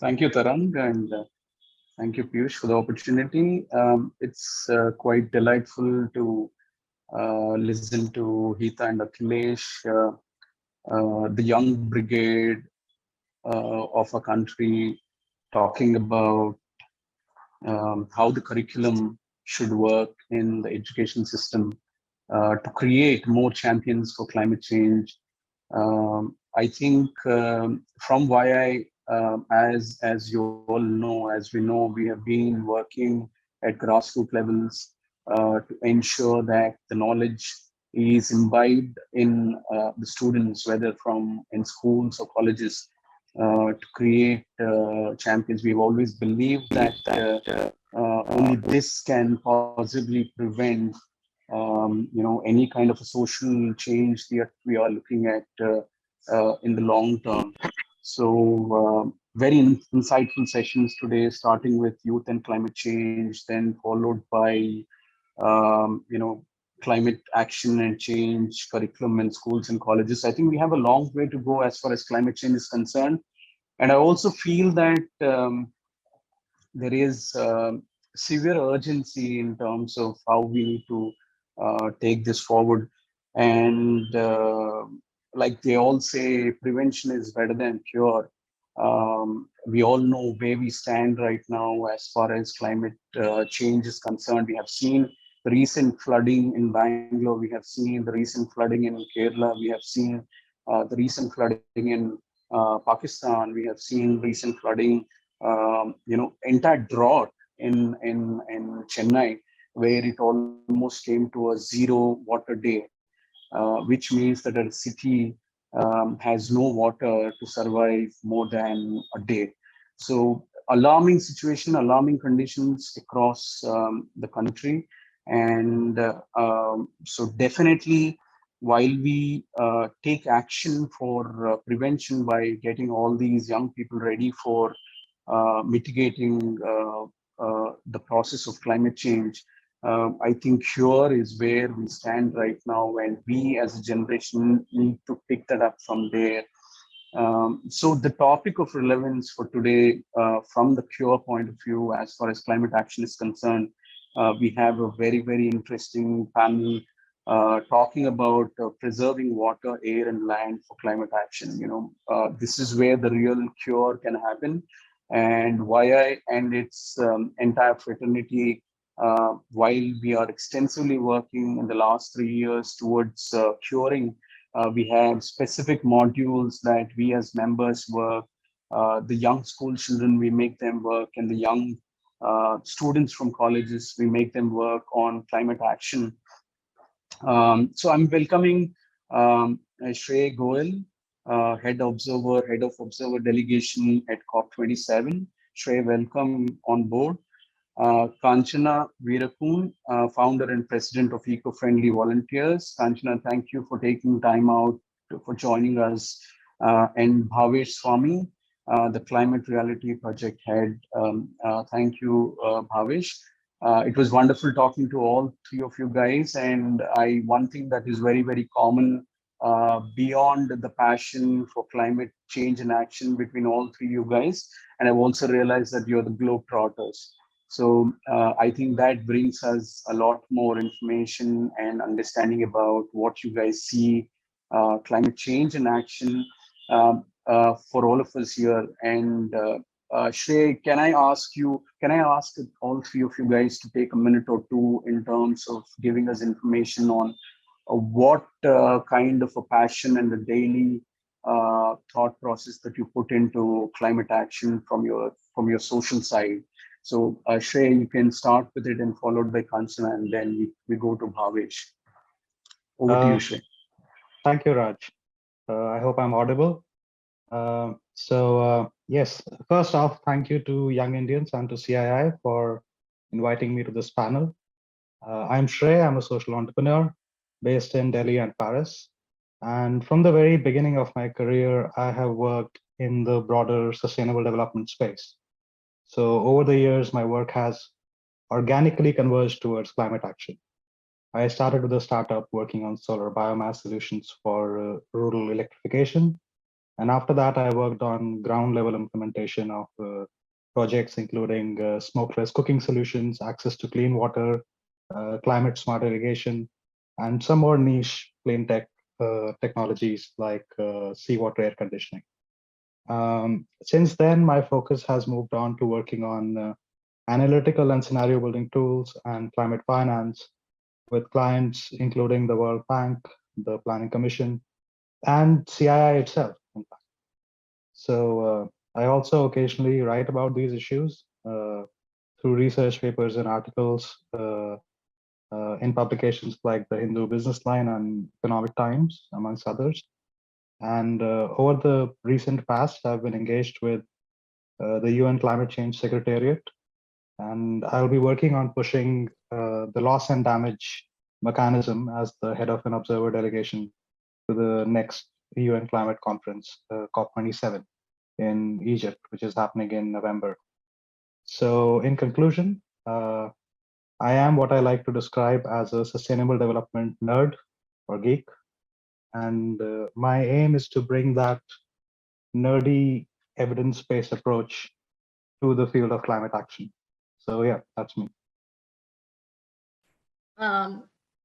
Thank you, Tarang, and thank you, Piyush, for the opportunity. It's quite delightful to listen to Hita and Akhilesh, the young brigade of a country, talking about how the curriculum should work in the education system to create more champions for climate change. I think from YI, as you all know, as we know, we have been working at grassroots levels to ensure that the knowledge is imbibed in the students, whether from in schools or colleges, to create champions. We've always believed that only this can possibly prevent any kind of a social change that we are looking at in the long term. So very insightful sessions today, starting with youth and climate change, then followed by climate action and change curriculum in schools and colleges. I think we have a long way to go as far as climate change is concerned, and I also feel that there is severe urgency in terms of how we need to take this forward. And like they all say, prevention is better than cure. We all know where we stand right now as far as climate change is concerned. We have seen the recent flooding in Bangalore. We have seen the recent flooding in Kerala. We have seen the recent flooding in Pakistan. We have seen recent flooding, entire drought in Chennai, where it almost came to a zero water day, which means that a city has no water to survive more than a day. So alarming situation, alarming conditions across the country. And so definitely, while we take action for prevention by getting all these young people ready for mitigating the process of climate change, I think cure is where we stand right now, and we as a generation need to pick that up from there. So the topic of relevance for today, from the cure point of view, as far as climate action is concerned, we have a very, very interesting panel talking about preserving water, air, and land for climate action. This is where the real cure can happen, and YI and its entire fraternity, while we are extensively working in the last 3 years towards curing, we have specific modules that we as members work. The young school children, we make them work, and the young students from colleges, we make them work on climate action. So I'm welcoming Shrey Goyal, Head of Observer Delegation at COP27. Shrey, welcome on board. Kanchana, Weerakoon, Founder and President of Eco-Friendly Volunteers. Kanchana, thank you for taking time out for joining us. And Bhavesh, Swami, the Climate Reality Project Head. Thank you, Bhavesh. It was wonderful talking to all three of you guys. And one thing that is very, very common beyond the passion for climate change and action between all three of you guys. And I've also realized that you're the globetrotters. So I think that brings us a lot more information and understanding about what you guys see climate change and action for all of us here. And Shrey, can I ask all three of you guys to take a minute or two in terms of giving us information on what kind of a passion and the daily thought process that you put into climate action from your social side. So Shrey, you can start with it and followed by Kanchana, and then we go to Bhavesh. Over to you, Shrey. Thank you, Raj. I hope I'm audible. Yes, first off, thank you to Young Indians and to CII for inviting me to this panel. I'm Shrey, I'm a social entrepreneur based in Delhi and Paris. And from the very beginning of my career, I have worked in the broader sustainable development space. So over the years, my work has organically converged towards climate action. I started with a startup working on solar biomass solutions for rural electrification. And after that, I worked on ground level implementation of projects, including smokeless cooking solutions, access to clean water, climate smart irrigation, and some more niche clean tech technologies like seawater air conditioning. Since then, my focus has moved on to working on analytical and scenario building tools and climate finance with clients, including the World Bank, the Planning Commission, and CII itself. So I also occasionally write about these issues through research papers and articles in publications like the Hindu Business Line and Economic Times, amongst others. And over the recent past, I've been engaged with the UN Climate Change Secretariat, and I'll be working on pushing the loss and damage mechanism as the head of an observer delegation to the next UN climate conference, COP27 in Egypt, which is happening in November. So in conclusion, I am what I like to describe as a sustainable development nerd or geek. And my aim is to bring that nerdy evidence-based approach to the field of climate action. So yeah, that's me.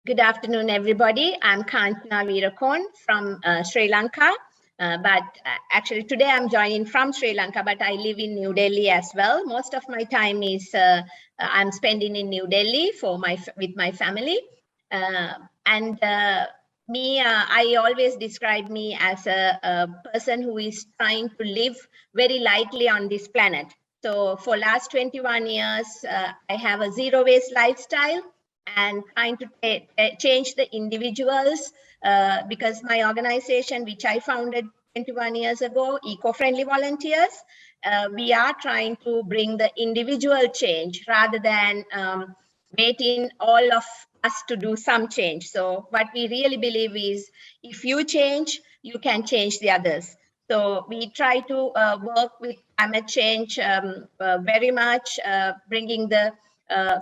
Good afternoon, everybody. I'm Kanchana Weerakoon from Sri Lanka. Actually today I'm joining from Sri Lanka, but I live in New Delhi as well. Most of my time is I'm spending in New Delhi with my family. I always describe me as a person who is trying to live very lightly on this planet. So for last 21 years, I have a zero waste lifestyle and trying to change the individuals because my organization, which I founded 21 years ago, Eco-Friendly Volunteers, we are trying to bring the individual change rather than waiting all of us to do some change. So what we really believe is if you change, you can change the others. So we try to work with climate change very much, bringing the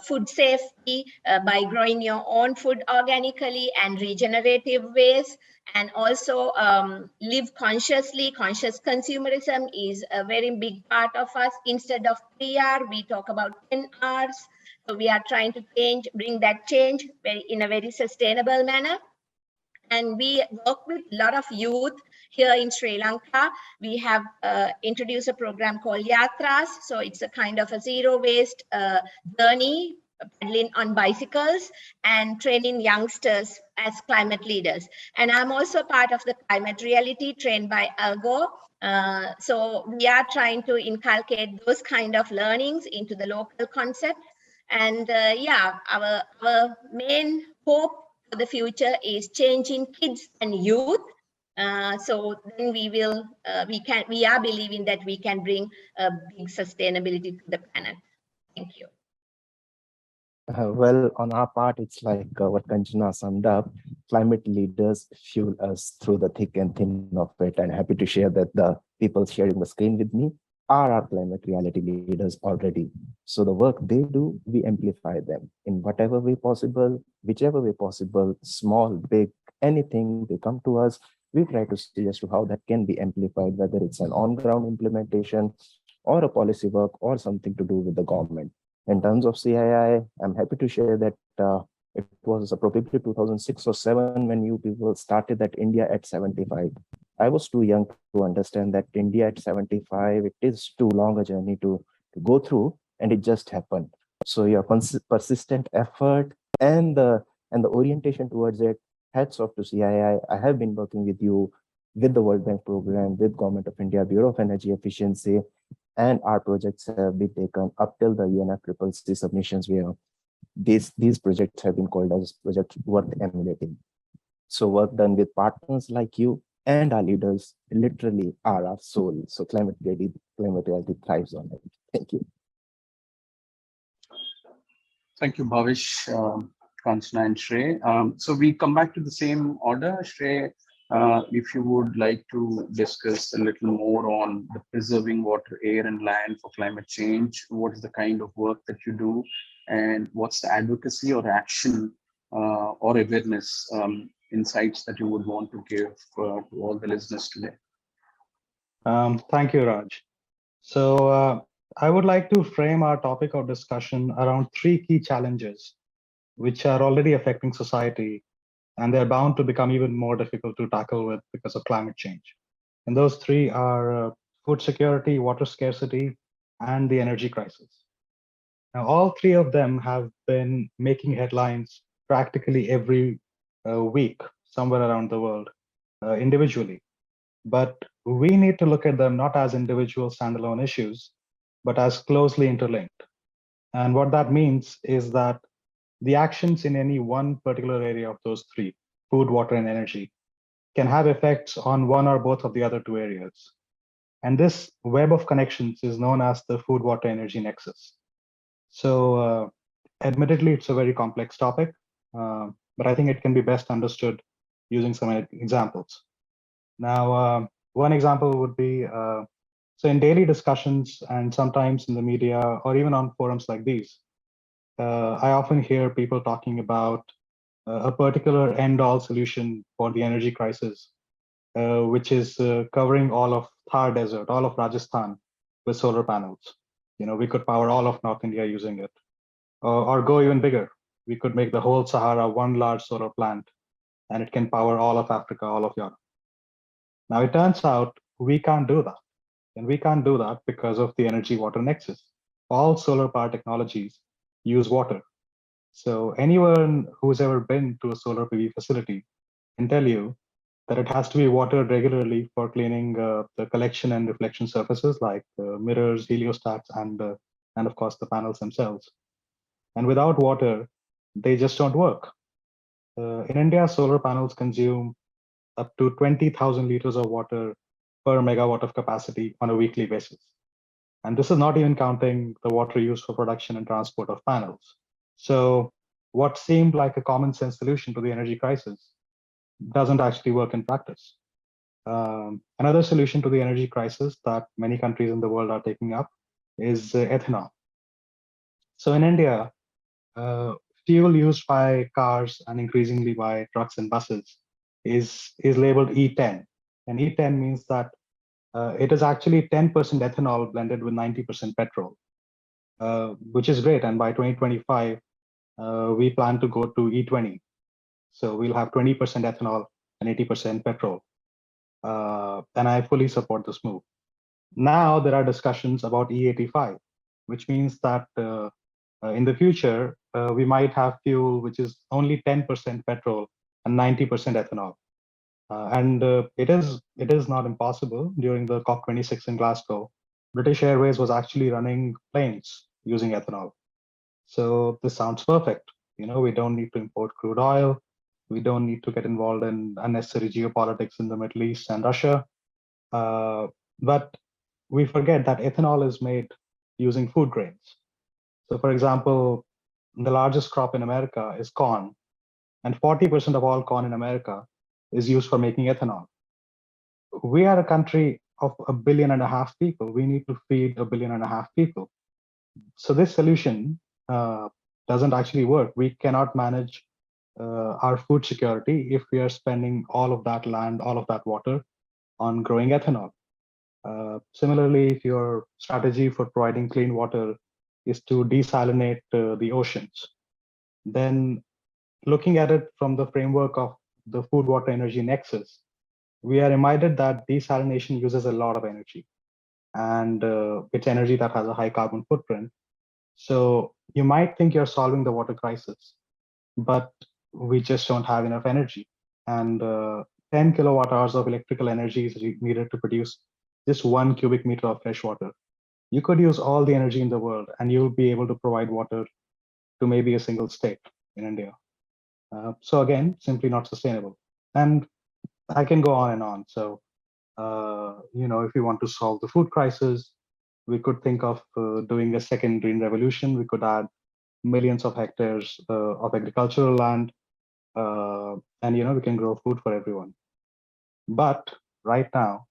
food safety by growing your own food organically and regenerative ways, and also live consciously. Conscious consumerism is a very big part of us. Instead of 3R, we talk about 10 Rs. So we are trying to bring that change in a very sustainable manner. And we work with a lot of youth here in Sri Lanka. We have introduced a program called Yatras. So it's a kind of a zero waste journey, pedaling on bicycles and training youngsters as climate leaders. And I'm also part of the climate reality trained by Algo. So we are trying to inculcate those kind of learnings into the local concept. And yeah, our main hope for the future is changing kids and youth. So then we are believing that we can bring a big sustainability to the planet. Thank you. Well, on our part, it's like what Kanchana summed up. Climate leaders fuel us through the thick and thin of it. And happy to share that the people sharing the screen with me are our climate reality leaders already. So the work they do, we amplify them in whatever way possible, whichever way possible, small, big, anything, they come to us. We try to see as to how that can be amplified, whether it's an on-ground implementation or a policy work or something to do with the government. In terms of CII, I'm happy to share that it was probably 2006 or 7 when you people started that India at 75. I was too young to understand that India at 75, it is too long a journey to go through, and it just happened. So your persistent effort and the orientation towards it, hats off to CII. I have been working with you, with the World Bank program, with Government of India, Bureau of Energy Efficiency, and our projects have been taken up till the UNFCCC submissions where these projects have been called as projects worth emulating. So work done with partners like you and our leaders literally are our soul. So climate reality thrives on it. Thank you. Thank you, Bhavesh, Kanchana, and Shrey. So we come back to the same order. Shrey, if you would like to discuss a little more on the preserving water, air, and land for climate change, what is the kind of work that you do, and what's the advocacy or action or awareness insights that you would want to give to all the listeners today? Thank you, Raj. So I would like to frame our topic of discussion around three key challenges which are already affecting society, and they're bound to become even more difficult to tackle with because of climate change. And those three are food security, water scarcity, and the energy crisis. Now, all three of them have been making headlines practically every week somewhere around the world individually. But we need to look at them not as individual standalone issues, but as closely interlinked. And what that means is that the actions in any one particular area of those three, food, water, and energy, can have effects on one or both of the other two areas. And this web of connections is known as the food, water, energy nexus. So, admittedly, it's a very complex topic, but I think it can be best understood using some examples. Now, one example would be so in daily discussions and sometimes in the media or even on forums like these, I often hear people talking about a particular end-all solution for the energy crisis, which is covering all of Thar Desert, all of Rajasthan with solar panels. You know, we could power all of North India using it, or go even bigger. We could make the whole Sahara one large solar plant, and it can power all of Africa, all of Europe. Now, it turns out we can't do that. And we can't do that because of the energy water nexus. All solar power technologies use water. So anyone who's ever been to a solar PV facility can tell you that it has to be watered regularly for cleaning the collection and reflection surfaces like mirrors, heliostats, and of course the panels themselves. And without water, they just don't work. In India, solar panels consume up to 20,000 liters of water per megawatt of capacity on a weekly basis. And this is not even counting the water used for production and transport of panels. So what seemed like a common sense solution to the energy crisis doesn't actually work in practice. Another solution to the energy crisis that many countries in the world are taking up is ethanol. So in India, uh, fuel used by cars and increasingly by trucks and buses is labeled E10. And E10 means that it is actually 10% ethanol blended with 90% petrol, which is great. And by 2025, we plan to go to E20. So we'll have 20% ethanol and 80% petrol. And I fully support this move. Now there are discussions about E85, which means that in the future, we might have fuel which is only 10% petrol and 90% ethanol. It is not impossible. During the COP26 in Glasgow, British Airways was actually running planes using ethanol. So this sounds perfect. You know, we don't need to import crude oil. We don't need to get involved in unnecessary geopolitics in the Middle East and Russia. But we forget that ethanol is made using food grains. So for example, the largest crop in America is corn, and 40% of all corn in America is used for making ethanol. We are a country of 1.5 billion people. We need to feed 1.5 billion people. So this solution doesn't actually work. We cannot manage our food security if we are spending all of that land, all of that water on growing ethanol. Similarly, if your strategy for providing clean water is to desalinate the oceans, then looking at it from the framework of the food, water, energy nexus, we are reminded that desalination uses a lot of energy, and it's energy that has a high carbon footprint. So you might think you're solving the water crisis, but we just don't have enough energy. And 10 kilowatt hours of electrical energy is needed to produce just 1 cubic meter of fresh water. You could use all the energy in the world and you'll be able to provide water to maybe a single state in India. So again, simply not sustainable. And I can go on and on. So, if we want to solve the food crisis, we could think of doing a second green revolution. We could add millions of hectares of agricultural land, and we can grow food for everyone. But right now,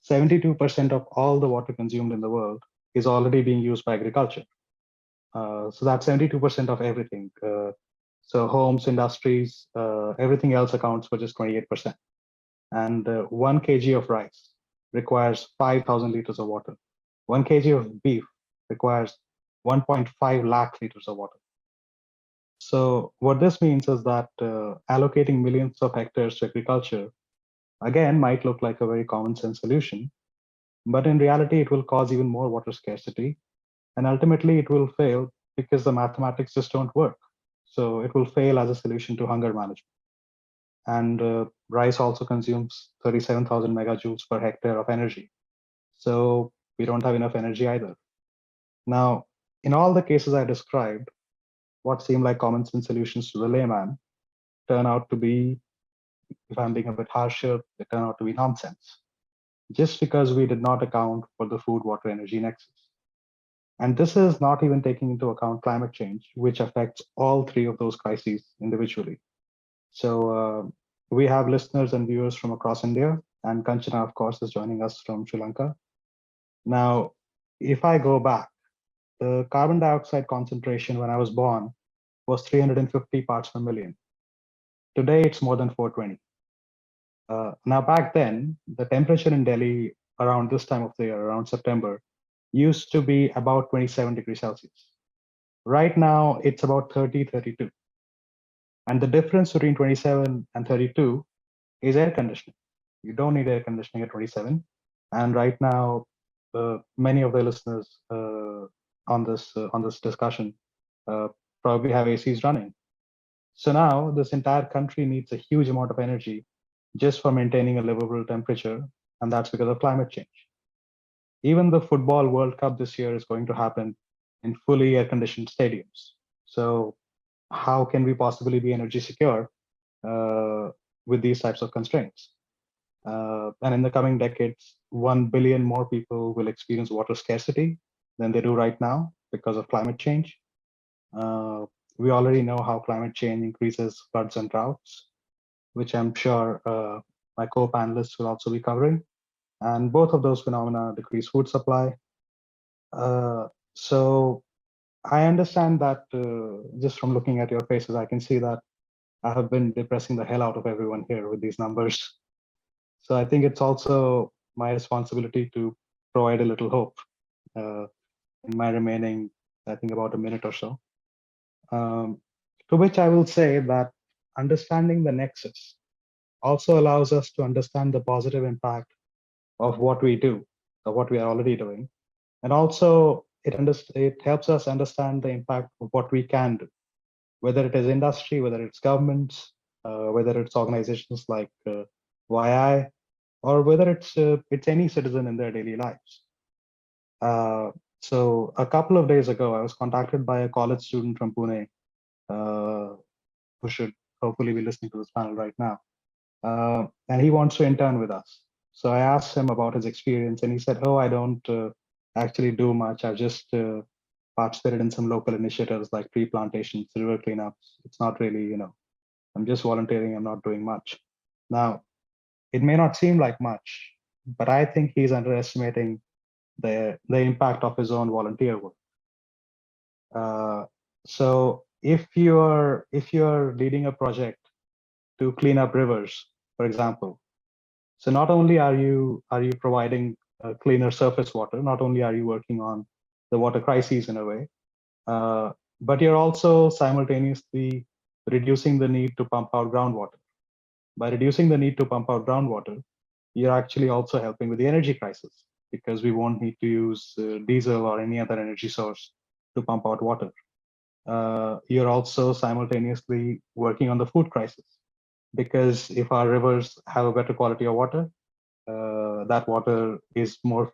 72% of all the water consumed in the world is already being used by agriculture. So that's 72% of everything. So homes, industries, everything else accounts for just 28%. And 1 kg of rice requires 5,000 liters of water. 1 kg of beef requires 1.5 lakh liters of water. So what this means is that allocating millions of hectares to agriculture, again, might look like a very common sense solution, but in reality, it will cause even more water scarcity. And ultimately, it will fail because the mathematics just don't work. So it will fail as a solution to hunger management. And rice also consumes 37,000 megajoules per hectare of energy. So we don't have enough energy either. Now, in all the cases I described, what seem like common sense solutions to the layman turn out to be, if I'm being a bit harsher, they turn out to be nonsense, just because we did not account for the food, water, energy nexus. And this is not even taking into account climate change, which affects all three of those crises individually. So we have listeners and viewers from across India, and Kanchana, of course, is joining us from Sri Lanka. Now, if I go back, the carbon dioxide concentration when I was born was 350 parts per million. Today, it's more than 420. Now, back then, the temperature in Delhi around this time of the year, around September, used to be about 27 degrees Celsius. Right now, it's about 30, 32. And the difference between 27 and 32 is air conditioning. You don't need air conditioning at 27. And right now, many of the listeners on this discussion probably have ACs running. So now this entire country needs a huge amount of energy just for maintaining a livable temperature, and that's because of climate change. Even the Football World Cup this year is going to happen in fully air-conditioned stadiums. So how can we possibly be energy secure with these types of constraints? And in the coming decades, 1 billion more people will experience water scarcity than they do right now because of climate change. We already know how climate change increases floods and droughts, which I'm sure my co-panelists will also be covering. And both of those phenomena decrease food supply. So I understand that just from looking at your faces, I can see that I have been depressing the hell out of everyone here with these numbers. So I think it's also my responsibility to provide a little hope in my remaining, I think, about a minute or so. To which I will say that understanding the nexus also allows us to understand the positive impact of what we do, of what we are already doing. And also it helps us understand the impact of what we can do, whether it is industry, whether it's governments, whether it's organizations like YI, or whether it's any citizen in their daily lives. So a couple of days ago, I was contacted by a college student from Pune, who should hopefully be listening to this panel right now. And he wants to intern with us. So I asked him about his experience, and he said, "Oh, I don't actually do much. I've just participated in some local initiatives like tree plantations, river cleanups. It's not really, I'm just volunteering. I'm not doing much." Now, it may not seem like much, but I think he's underestimating the impact of his own volunteer work. So if you're leading a project to clean up rivers, for example, so not only are you providing cleaner surface water, not only are you working on the water crises in a way, but you're also simultaneously reducing the need to pump out groundwater. By reducing the need to pump out groundwater, you're actually also helping with the energy crisis, because we won't need to use diesel or any other energy source to pump out water. You're also simultaneously working on the food crisis, because if our rivers have a better quality of water, that water is more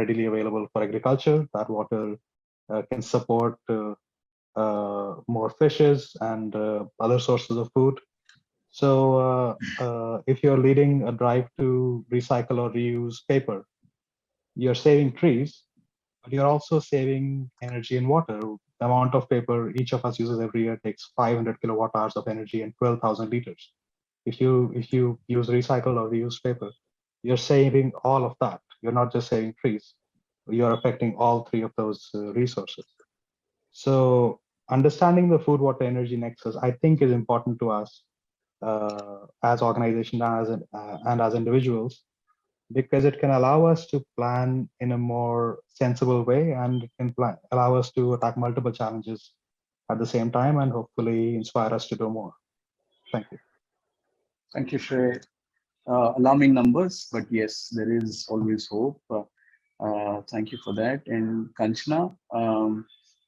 readily available for agriculture. That water can support more fishes and other sources of food. So if you're leading a drive to recycle or reuse paper, you're saving trees, but you're also saving energy and water. The amount of paper each of us uses every year takes 500 kilowatt hours of energy and 12,000 liters. If you use recycled or reused paper, you're saving all of that. You're not just saving trees. You're affecting all three of those resources. So understanding the food, water, energy nexus, I think, is important to us as organizations and as individuals, because it can allow us to plan in a more sensible way, and it can allow us to attack multiple challenges at the same time and hopefully inspire us to do more. Thank you. Thank you, Shrey. Alarming numbers, but yes, there is always hope. Thank you for that. And Kanchana,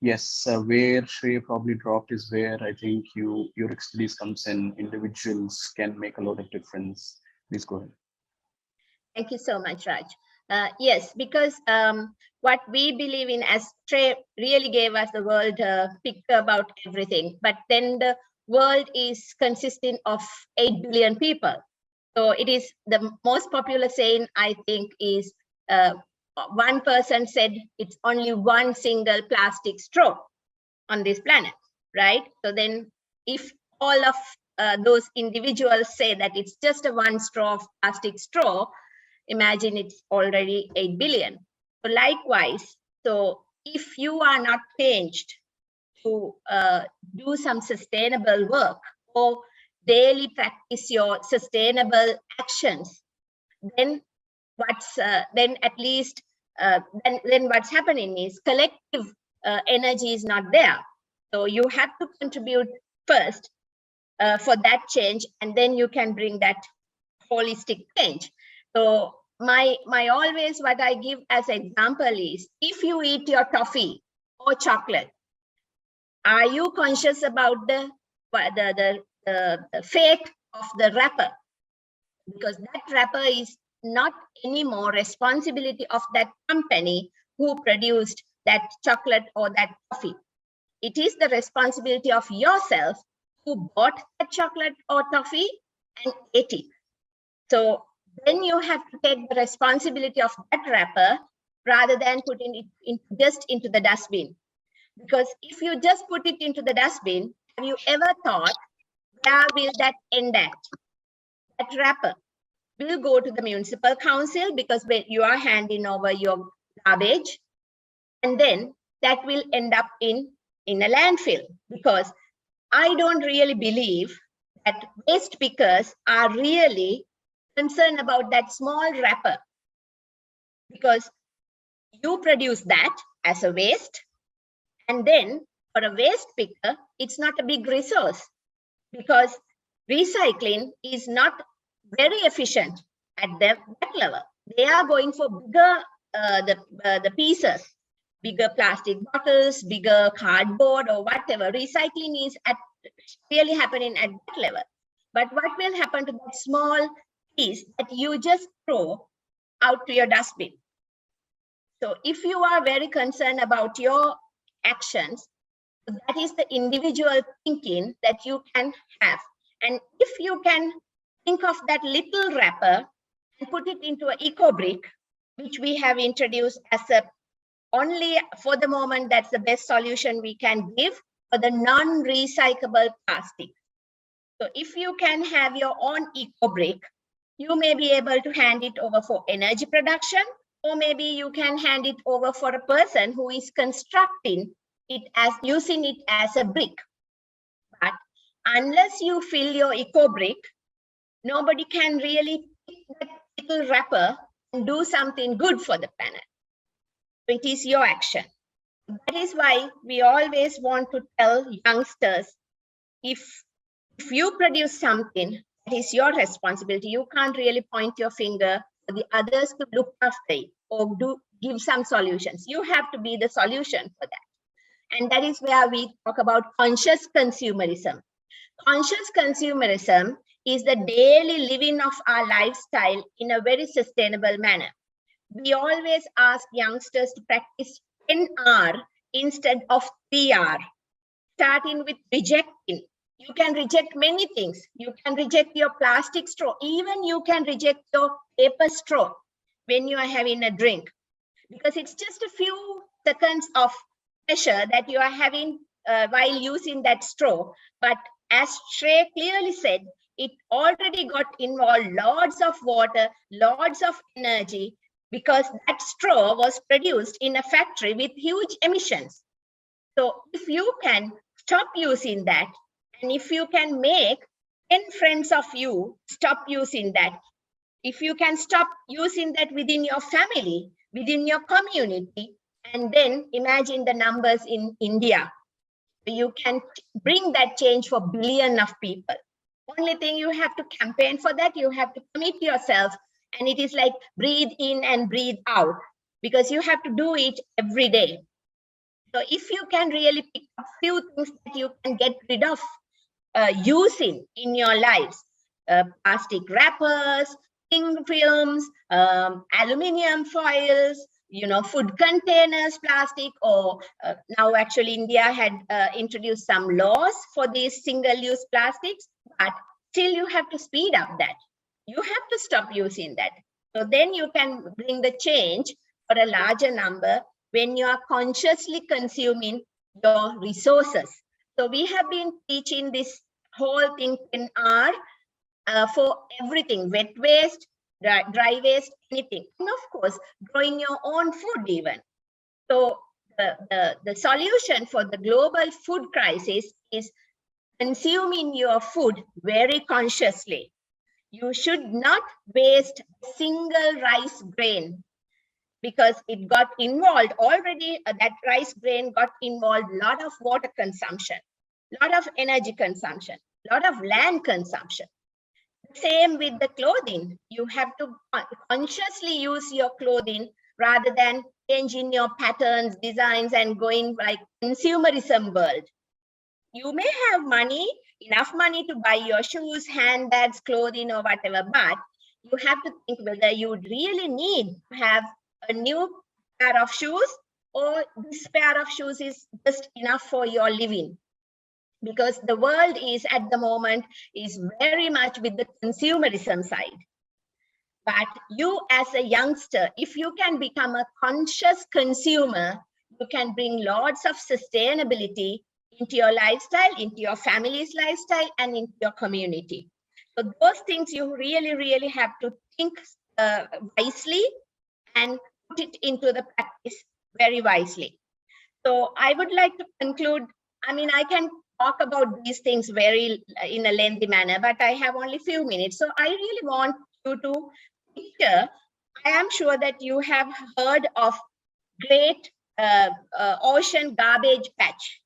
yes, where Shrey probably dropped is where I think your expertise comes in. Individuals can make a lot of difference. Please go ahead. Thank you so much, Raj. Yes, because what we believe in, as Shrey really gave us the world picture about everything, but then the world is consisting of 8 billion people. So it is the most popular saying, I think, is one person said it's only one single plastic straw on this planet, right? So then if all of those individuals say that it's just a one straw of plastic straw, imagine it's already 8 billion. So likewise, so if you are not changed to do some sustainable work or daily practice your sustainable actions, then what's then at least then what's happening is collective energy is not there. So you have to contribute first for that change, and then you can bring that holistic change. So my always what I give as example is, if you eat your toffee or chocolate, are you conscious about the fate of the wrapper? Because that wrapper is not anymore responsibility of that company who produced that chocolate or that toffee. It is the responsibility of yourself who bought that chocolate or toffee and ate it. So then you have to take the responsibility of that wrapper rather than putting it just into the dustbin. Because if you just put it into the dustbin, have you ever thought, where will that end at? That wrapper will go to the municipal council, because when you are handing over your garbage, and then that will end up in a landfill. Because I don't really believe that waste pickers are really concerned about that small wrapper, because you produce that as a waste, and then for a waste picker, it's not a big resource, because recycling is not very efficient at that level. They are going for bigger the pieces, bigger plastic bottles, bigger cardboard or whatever. Recycling is really happening at that level. But what will happen to that small piece that you just throw out to your dustbin? So if you are very concerned about your actions, that is the individual thinking that you can have. And if you can think of that little wrapper and put it into an eco brick, which we have introduced as a only for the moment, that's the best solution we can give for the non-recyclable plastic. So if you can have your own eco brick, you may be able to hand it over for energy production, or maybe you can hand it over for a person who is constructing it as using it as a brick. But unless you fill your eco brick, nobody can really pick that little wrapper and do something good for the planet. It is your action. That is why we always want to tell youngsters, if you produce something, that is your responsibility. You can't really point your finger for the others to look after it or give some solutions. You have to be the solution for that. And that is where we talk about conscious consumerism. Conscious consumerism is the daily living of our lifestyle in a very sustainable manner. We always ask youngsters to practice 10R instead of 3R, starting with rejecting. You can reject many things. You can reject your plastic straw. Even you can reject your paper straw when you are having a drink, because it's just a few seconds of pleasure that you are having while using that straw. But as Shrey clearly said, it already got involved lots of water, lots of energy, because that straw was produced in a factory with huge emissions. So if you can stop using that, and if you can make 10 friends of you stop using that, if you can stop using that within your family, within your community, and then imagine the numbers in India. You can bring that change for billions of people. Only thing you have to campaign for that, you have to commit yourself, and it is like breathe in and breathe out, because you have to do it every day. So if you can really pick up few things that you can get rid of using in your lives, plastic wrappers, cling films, aluminium foils, food containers, plastic, or now actually India had introduced some laws for these single-use plastics, but still you have to speed up that. You have to stop using that. So then you can bring the change for a larger number when you are consciously consuming your resources. So we have been teaching this whole thing in R for everything, wet waste, dry waste, anything. And of course, growing your own food even. So the solution for the global food crisis is consuming your food very consciously. You should not waste a single rice grain, because it got involved already. That rice grain got involved a lot of water consumption, a lot of energy consumption, a lot of land consumption. Same with the clothing. You have to consciously use your clothing rather than changing your patterns, designs, and going like consumerism world. You may have money, enough money to buy your shoes, handbags, clothing, or whatever, but you have to think whether you really need to have a new pair of shoes, or this pair of shoes is just enough for your living. Because the world is at the moment is very much with the consumerism side. But you as a youngster, if you can become a conscious consumer, you can bring lots of sustainability into your lifestyle, into your family's lifestyle, and into your community. So those things you really, really have to think wisely and put it into the practice very wisely. So I would like to conclude. I mean, I can talk about these things very in a lengthy manner, but I have only few minutes. So I really want you to picture. I am sure that you have heard of Great Ocean Garbage Patch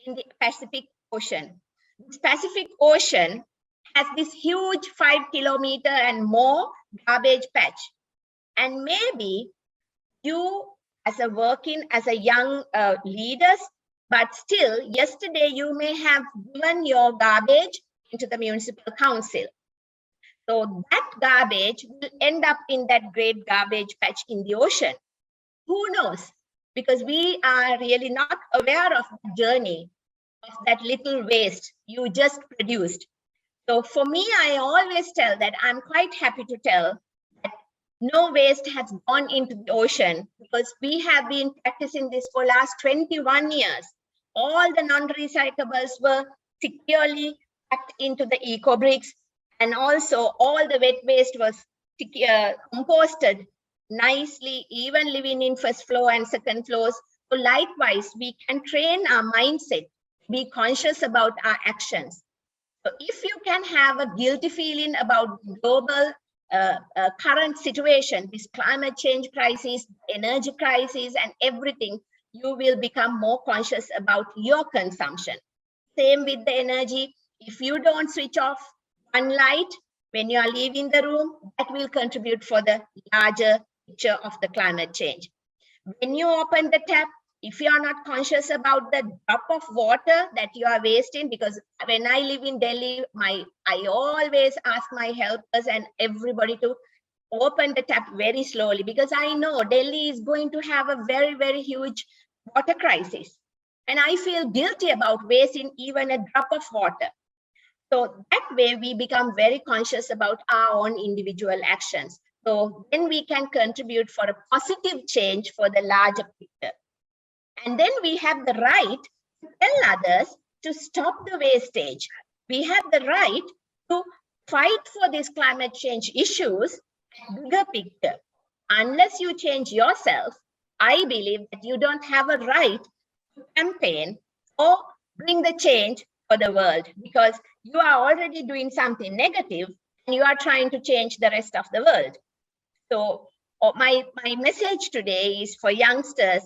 in the Pacific Ocean. This Pacific Ocean has this huge 5 kilometer and more garbage patch. And maybe you as a young leaders, but still yesterday you may have given your garbage into the municipal council. So that garbage will end up in that great garbage patch in the ocean. Who knows? Because we are really not aware of the journey of that little waste you just produced. So for me, I always tell that I'm quite happy to tell that no waste has gone into the ocean, because we have been practicing this for last 21 years. All the non-recyclables were securely packed into the eco bricks, and also all the wet waste was composted nicely, even living in first floor and second floors. So likewise, we can train our mindset, be conscious about our actions. So if you can have a guilty feeling about global current situation, this climate change crisis, energy crisis, and everything, you will become more conscious about your consumption. Same with the energy. If you don't switch off one light when you are leaving the room, that will contribute for the larger picture of the climate change. When you open the tap, if you are not conscious about the drop of water that you are wasting, because when I live in Delhi, I always ask my helpers and everybody to open the tap very slowly, because I know Delhi is going to have a very, very huge water crisis. And I feel guilty about wasting even a drop of water. So that way we become very conscious about our own individual actions. So then we can contribute for a positive change for the larger picture. And then we have the right to tell others to stop the wastage. We have the right to fight for these climate change issues and bigger picture. Unless you change yourself, I believe that you don't have a right to campaign or bring the change for the world, because you are already doing something negative and you are trying to change the rest of the world. So my message today is for youngsters,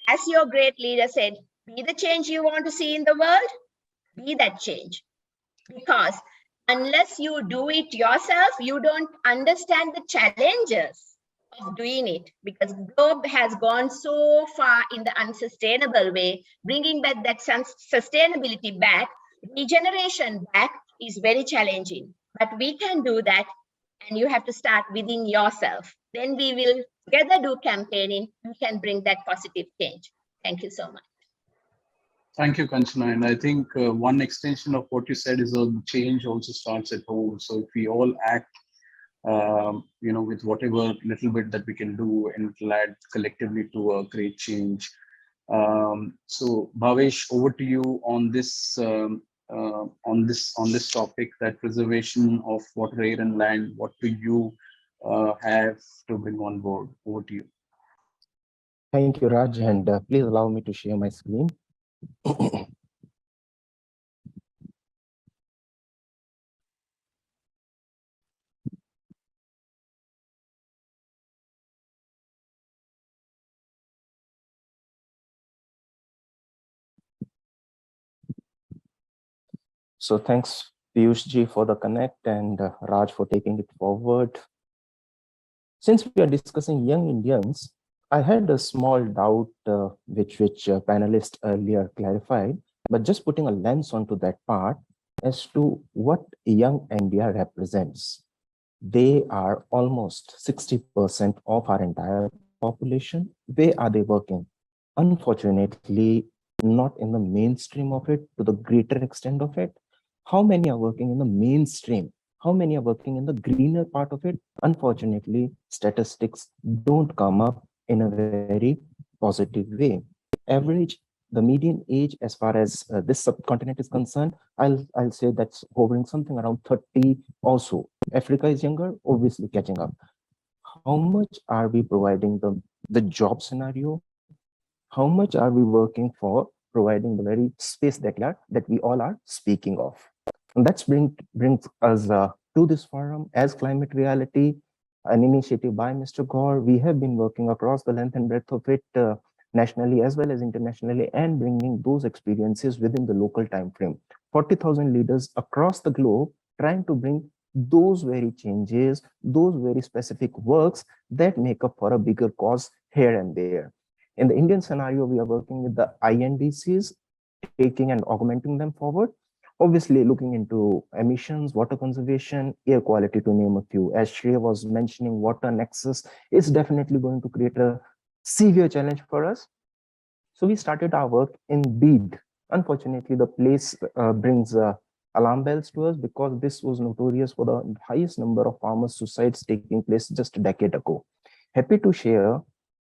as your great leader said, be the change you want to see in the world, be that change. Because unless you do it yourself, you don't understand the challenges of doing it, because globe has gone so far in the unsustainable way. Bringing back that sustainability back, regeneration back, is very challenging, but we can do that. And you have to start within yourself. Then we will together do campaigning. We can bring that positive change. Thank you so much. Thank you, Kanchana. And I think one extension of what you said is change also starts at home. So if we all act, with whatever little bit that we can do, and it'll add collectively to a great change. So Bhavesh, over to you on this topic, that preservation of water, air, and land. What do you have to bring on board? Over to you. Thank you, Raj, and please allow me to share my screen. So thanks, Piyush ji, for the connect, and Raj for taking it forward. Since we are discussing young Indians, I had a small doubt which panelists earlier clarified, but just putting a lens onto that part as to what young India represents. They are almost 60% of our entire population. Where are they working? Unfortunately, not in the mainstream of it to the greater extent of it. How many are working in the mainstream? How many are working in the greener part of it? Unfortunately, statistics don't come up in a very positive way. Average, the median age as far as this subcontinent is concerned, I'll say that's hovering something around 30 also. Africa is younger, obviously catching up. How much are we providing the job scenario? How much are we working for providing the very space that we all are speaking of? And that's brings us to this forum as Climate Reality, an initiative by Mr. Gore. We have been working across the length and breadth of it, nationally as well as internationally, and bringing those experiences within the local time frame. 40,000 leaders across the globe trying to bring those very changes, those very specific works that make up for a bigger cause here and there. In the Indian scenario, we are working with the INDCs, taking and augmenting them forward. Obviously, looking into emissions, water conservation, air quality, to name a few. As Shrey was mentioning, water nexus is definitely going to create a severe challenge for us. So we started our work in Bid. Unfortunately, the place brings alarm bells to us because this was notorious for the highest number of farmer suicides taking place just a decade ago. Happy to share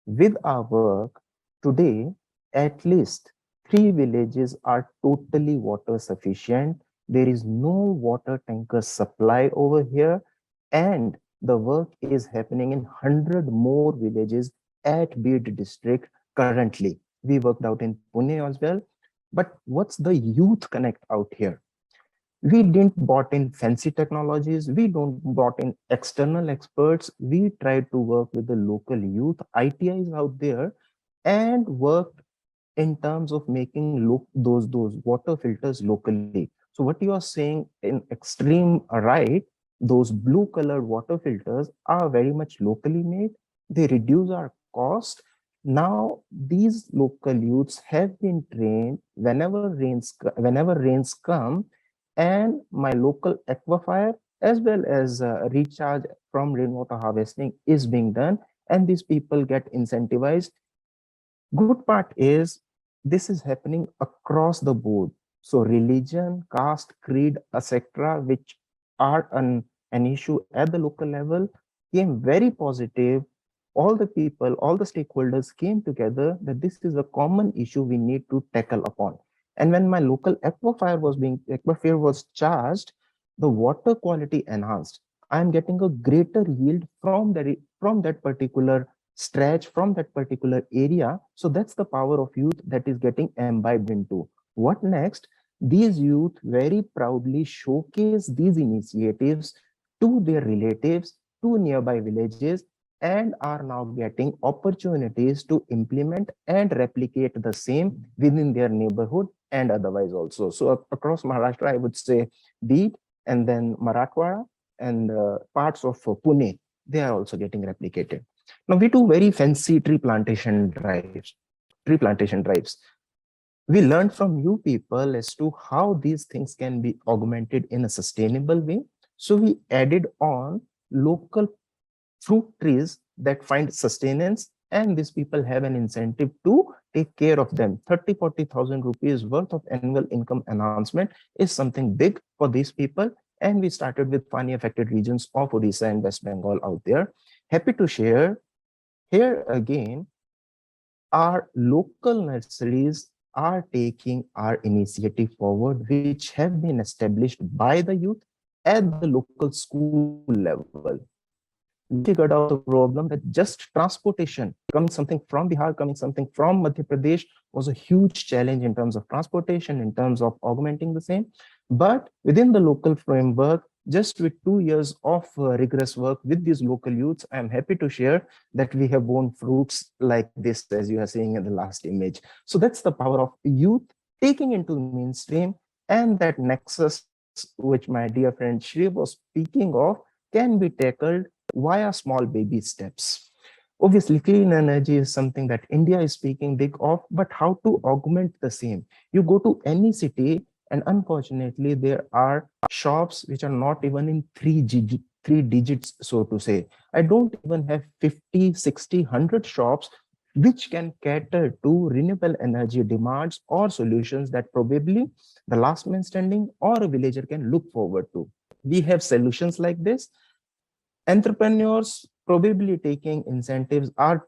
with our work today, at least 3 villages are totally water sufficient. There is no water tanker supply over here, and the work is happening in 100 more villages at Bid district currently. We worked out in Pune as well. But what's the youth connect out here? We didn't bought in fancy technologies. We don't brought in external experts. We tried to work with the local youth, ITIs out there, and worked in terms of making those water filters locally. So what you are saying in extreme right, those blue colored water filters are very much locally made. They reduce our cost. Now these local youths have been trained whenever rains come, and my local aquifer as well as recharge from rainwater harvesting is being done, and these people get incentivized. Good part is this is happening across the board. So religion, caste, creed, etc., which are an issue at the local level, came very positive. All the people, all the stakeholders came together that this is a common issue we need to tackle upon. And when my local aquifer was charged, the water quality enhanced. I'm getting a greater yield from that particular stretch, from that particular area. So that's the power of youth that is getting imbibed into. What next? These youth very proudly showcase these initiatives to their relatives, to nearby villages, and are now getting opportunities to implement and replicate the same within their neighborhood and otherwise also. So across Maharashtra, I would say Beed and then Marathwada and parts of Pune, they are also getting replicated. Now we do very fancy tree plantation drives. We learned from you people as to how these things can be augmented in a sustainable way. So we added on local fruit trees that find sustenance, and these people have an incentive to take care of them. 30,000-40,000 rupees worth of annual income enhancement is something big for these people. And we started with Fani affected regions of Odisha and West Bengal out there. Happy to share here again, our local nurseries are taking our initiative forward, which have been established by the youth at the local school level. We figured out the problem that just transportation, coming something from Bihar, coming something from Madhya Pradesh, was a huge challenge in terms of transportation, in terms of augmenting the same. But within the local framework, just with 2 years of rigorous work with these local youths, I'm happy to share that we have borne fruits like this, as you are seeing in the last image. So that's the power of youth taking into the mainstream, and that nexus, which my dear friend Shrey was speaking of, can be tackled via small baby steps. Obviously, clean energy is something that India is speaking big of, but how to augment the same? You go to any city, and unfortunately, there are shops which are not even in three digits, so to say. I don't even have 50, 60, 100 shops which can cater to renewable energy demands or solutions that probably the last man standing or a villager can look forward to. We have solutions like this. Entrepreneurs probably taking incentives are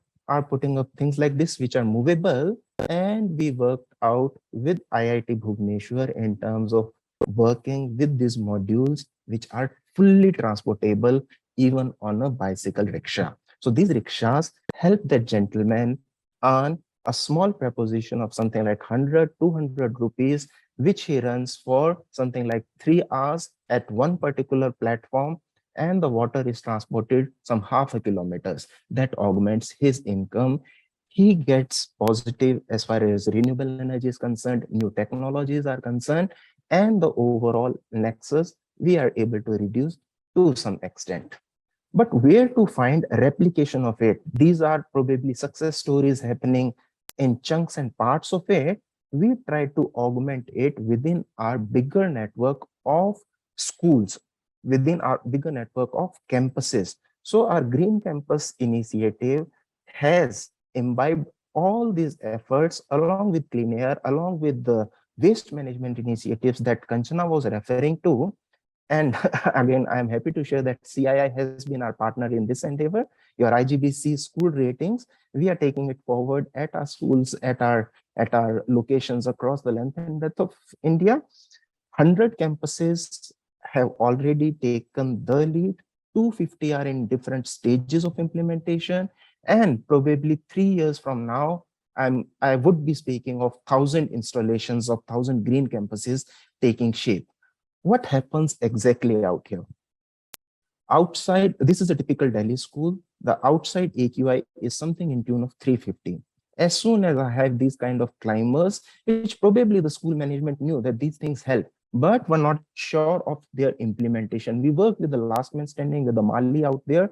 putting up things like this which are movable, and we worked out with IIT Bhubaneswar in terms of working with these modules which are fully transportable even on a bicycle rickshaw. So these rickshaws help that gentleman earn a small preposition of something like 100 200 rupees, which he runs for something like 3 hours at one particular platform, and the water is transported some half a kilometers. That augments his income. He gets positive as far as renewable energy is concerned, new technologies are concerned, and the overall nexus we are able to reduce to some extent. But where to find replication of it? These are probably success stories happening in chunks and parts of it. We try to augment it within our bigger network of schools, within our bigger network of campuses. So our Green Campus initiative has imbibed all these efforts along with clean air, along with the waste management initiatives that Kanchana was referring to. And again, I'm happy to share that CII has been our partner in this endeavor. Your IGBC school ratings, we are taking it forward at our schools, at our locations across the length and breadth of India. 100 campuses have already taken the lead. 250 are in different stages of implementation, and probably 3 years from now, I would be speaking of 1,000 installations of 1,000 green campuses taking shape. What happens exactly out here? Outside, this is a typical Delhi school. The outside AQI is something in tune of 350. As soon as I have these kind of climbers, which probably the school management knew that these things help, but were not sure of their implementation. We work with the last man standing, with the Mali out there,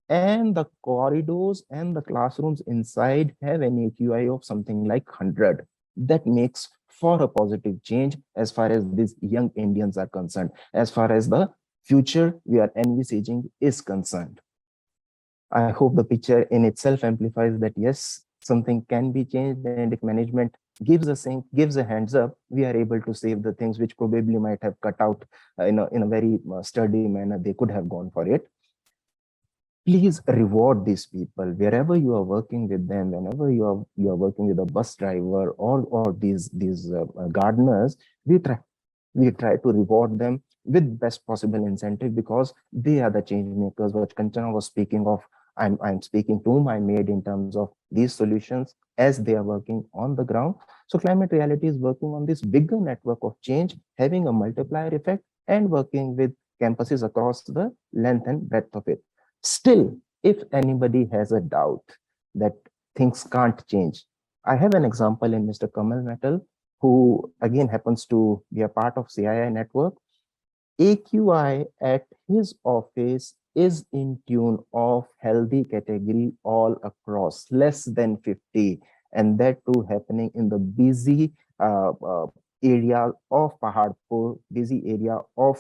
and the corridors and the classrooms inside have an AQI of something like 100. That makes for a positive change as far as these young Indians are concerned, as far as the future we are envisaging is concerned. I hope the picture in itself amplifies that yes, something can be changed, and if management gives a hands up, we are able to save the things which probably might have cut out in a very sturdy manner. They could have gone for it. Please reward these people wherever you are working with them. Whenever you are working with a bus driver or these gardeners, we try to reward them with best possible incentive, because they are the change makers. What Kanchana was speaking of, I'm speaking to my maid in terms of these solutions as they are working on the ground. So Climate Reality is working on this bigger network of change, having a multiplier effect, and working with campuses across the length and breadth of it. Still, if anybody has a doubt that things can't change, I have an example in Mr. Kamal Metal, who again happens to be a part of CII network. AQI at his office is in tune of healthy category all across, less than 50, and that too happening in the busy area of Paharpur, busy area of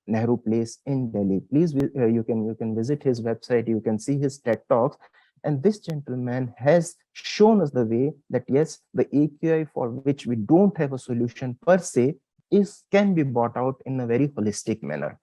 Nehru Place in Delhi. Please, you can visit his website, you can see his TED Talks, and this gentleman has shown us the way that yes, the AQI for which we don't have a solution per se can be bought out in a very holistic manner.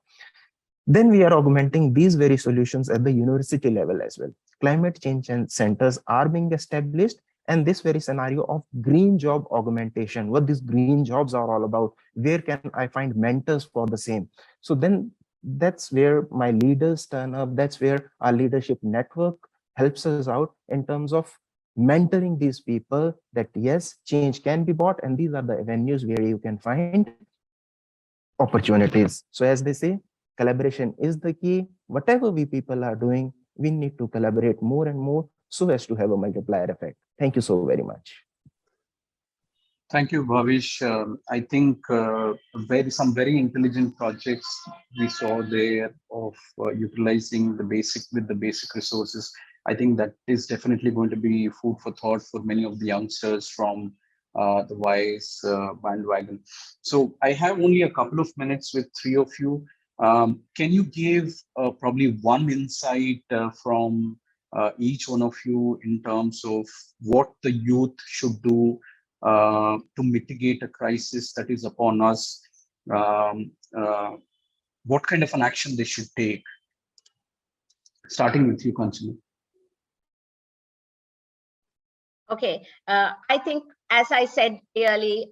Then we are augmenting these very solutions at the university level as well. Climate change and centers are being established, and this very scenario of green job augmentation, what these green jobs are all about, where can I find mentors for the same? So then that's where my leaders turn up. That's where our leadership network helps us out in terms of mentoring these people that yes, change can be bought, and these are the avenues where you can find opportunities. So as they say, collaboration is the key. Whatever we people are doing, we need to collaborate more and more so as to have a multiplier effect. Thank you so very much. Thank you, Bhavesh. I think some very intelligent projects we saw there of utilizing the basic resources. I think that is definitely going to be food for thought for many of the youngsters from the WISE bandwagon. So I have only a couple of minutes with three of you. Can you give probably one insight from each one of you in terms of what the youth should do to mitigate a crisis that is upon us? What kind of an action they should take? Starting with you, Kanchana. Okay, I think, as I said clearly,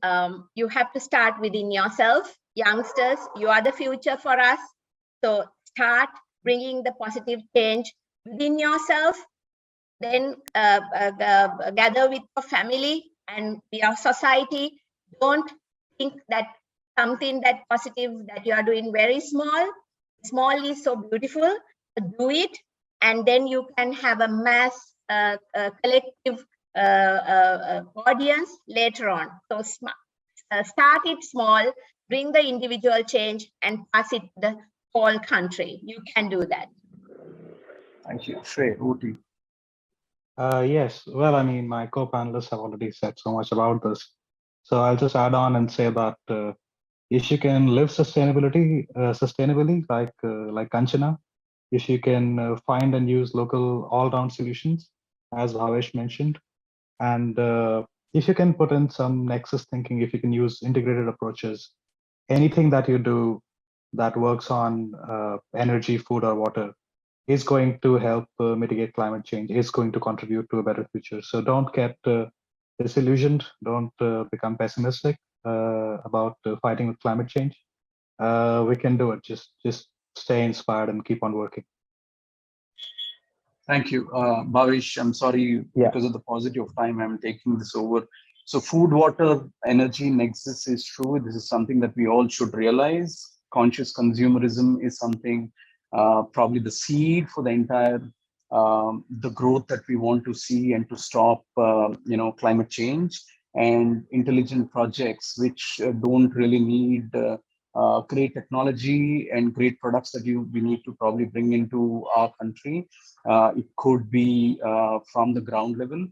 you have to start within yourself. Youngsters, you are the future for us. So start bringing the positive change within yourself, then gather with your family and your society. Don't think that something that positive that you are doing very small. Small is so beautiful. Do it, and then you can have a mass collective audience later on. So start it small, bring the individual change, and pass it to the whole country. You can do that. Thank you. Shrey, over to you. Yes, well, I mean, my co-panelists have already said so much about this. So I'll just add on and say that if you can live sustainably, like Kanchana, if you can find and use local all-round solutions, as Bhavesh mentioned, and if you can put in some nexus thinking, if you can use integrated approaches, anything that you do that works on energy, food, or water is going to help mitigate climate change, is going to contribute to a better future. So don't get disillusioned, don't become pessimistic about fighting with climate change. We can do it, just stay inspired and keep on working. Thank you. Bhavesh, I'm sorry, because of the paucity of time, I'm taking this over. So food, water, energy nexus is true. This is something that we all should realize. Conscious consumerism is something, probably the seed for the entire, the growth that we want to see and to stop, climate change. And intelligent projects, which don't really need great technology and great products that we need to probably bring into our country. It could be from the ground level.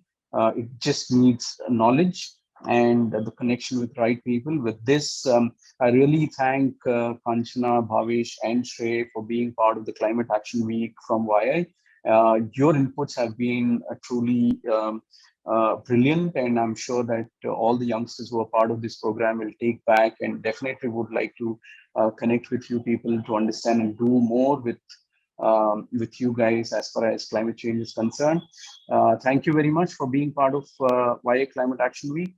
It just needs knowledge and the connection with right people. With this, I really thank Kanchana, Bhavesh, and Shrey for being part of the Climate Action Week from YI. Your inputs have been truly brilliant, and I'm sure that all the youngsters who are part of this program will take back and definitely would like to connect with you people to understand and do more with you guys as far as climate change is concerned. Thank you very much for being part of YA Climate Action Week.